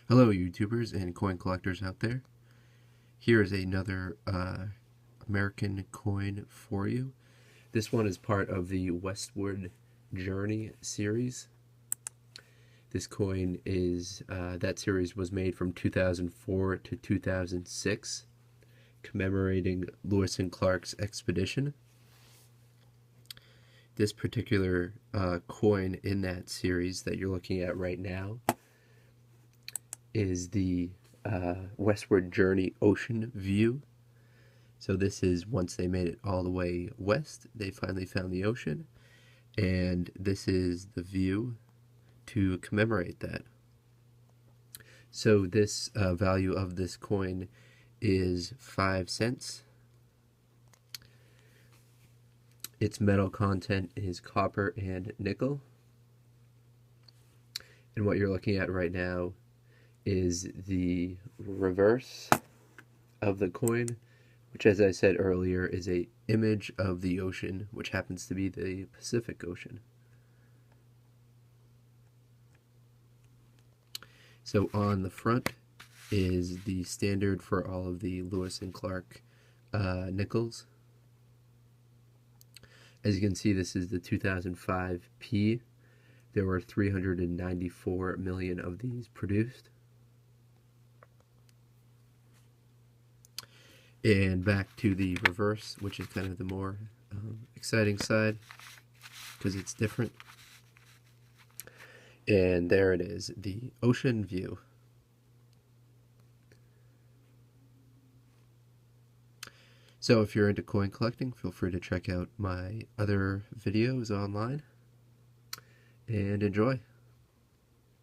Hello YouTubers and coin collectors out there. Here is another American coin for you. This one is part of the Westward Journey series. This coin is, that series was made from 2004 to 2006, commemorating Lewis and Clark's expedition. This particular coin in that series that you're looking at right now is the Westward Journey Ocean View. So this is once they made it all the way west, they finally found the ocean, and this is the view to commemorate that. So this value of this coin is 5 cents. Its metal content is copper and nickel. And what you're looking at right now is the reverse of the coin, which, as I said earlier, is an image of the ocean, which happens to be the Pacific Ocean. So on the front is the standard for all of the Lewis and Clark nickels. As you can see, this is the 2005 P. There were 394 million of these produced. And back to the reverse, which is kind of the more exciting side, because it's different. And there it is, the ocean view. So if you're into coin collecting, feel free to check out my other videos online, and enjoy.